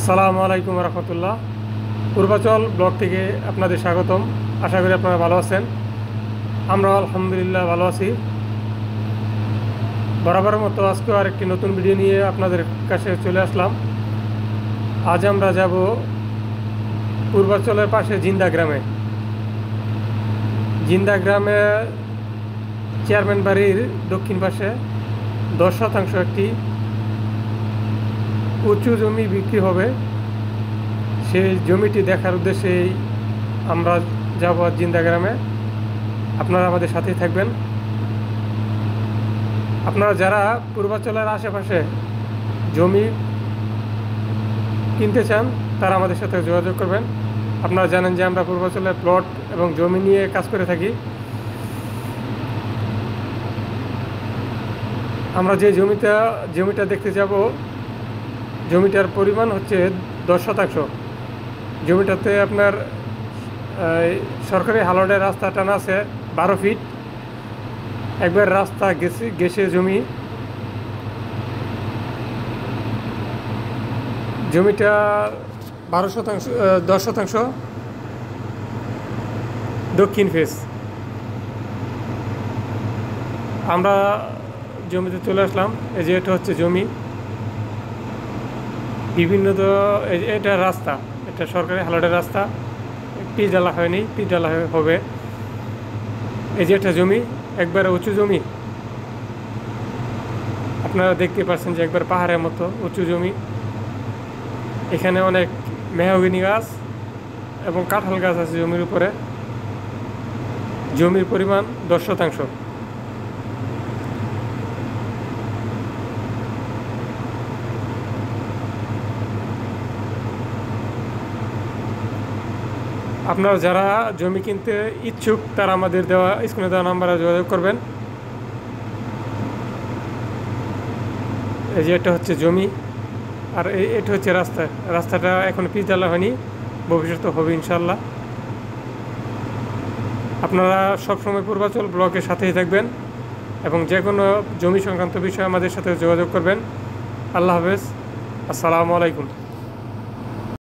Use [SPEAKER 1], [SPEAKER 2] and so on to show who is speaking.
[SPEAKER 1] আসসালামু আলাইকুম রহমতুল্লাহ। পূর্বাচল ব্লগ থেকে আপনাদের স্বাগতম। আশা করি আপনারা ভালো আছেন। আমরা আলহামদুলিল্লাহ ভালো আছি। বরাবরের মতো আজকেও আরেকটি নতুন ভিডিও নিয়ে আপনাদের কাছে চলে আসলাম। আজ আমরা যাব পূর্বাচলের পাশে জিন্দা গ্রামে। জিন্দা গ্রামে চেয়ারম্যান বাড়ির দক্ষিণ পাশে 10% একটি উঁচু জমি বিক্রি হবে। সেই জমিটি দেখার উদ্দেশ্যেই আমরা যাব জিন্দা গ্রামে। আপনারা আমাদের সাথেই থাকবেন। আপনারা যারা পূর্বাচলের আশেপাশে জমি কিনতে চান তারা আমাদের সাথে যোগাযোগ করবেন। আপনারা জানেন যে আমরা পূর্বাচলে প্লট এবং জমি নিয়ে কাজ করে থাকি। আমরা যে জমিটা দেখতে যাব, জমিটার পরিমাণ হচ্ছে 10%। জমিটাতে আপনার সরকারি হালটের রাস্তা টানা আছে 12 ফিট। একবার রাস্তা গেছে জমিটা 10% দক্ষিণ ফেস। আমরা জমিতে চলে আসলাম। এই যে এটা হচ্ছে জমি। এটা রাস্তা, এটা সরকারি হালটের রাস্তা, পিচ ঢালা হয়নি, পিচ ঢালা হবে। এই যে একটা জমি, একবারে উঁচু জমি। আপনারা দেখতে পাচ্ছেন যে একবার পাহাড়ের মতো উঁচু জমি। এখানে অনেক মেহগিনি গাছ এবং কাঁঠাল গাছ আছে জমির উপরে। জমির পরিমাণ 10%। আপনারা যারা জমি কিনতে ইচ্ছুক তারা আমাদের স্ক্রিনে দেওয়া নাম্বারে যোগাযোগ করবেন। এই যে এটা হচ্ছে জমি, আর এটা হচ্ছে রাস্তাটা এখন পিচ ঢালা হয়নি, ভবিষ্যতে হবে ইনশাল্লাহ। আপনারা সবসময় পূর্বাচল ব্লকের সাথেই থাকবেন এবং যে কোনো জমি সংক্রান্ত বিষয়ে আমাদের সাথে যোগাযোগ করবেন। আল্লাহ হাফেজ। আসসালামু আলাইকুম।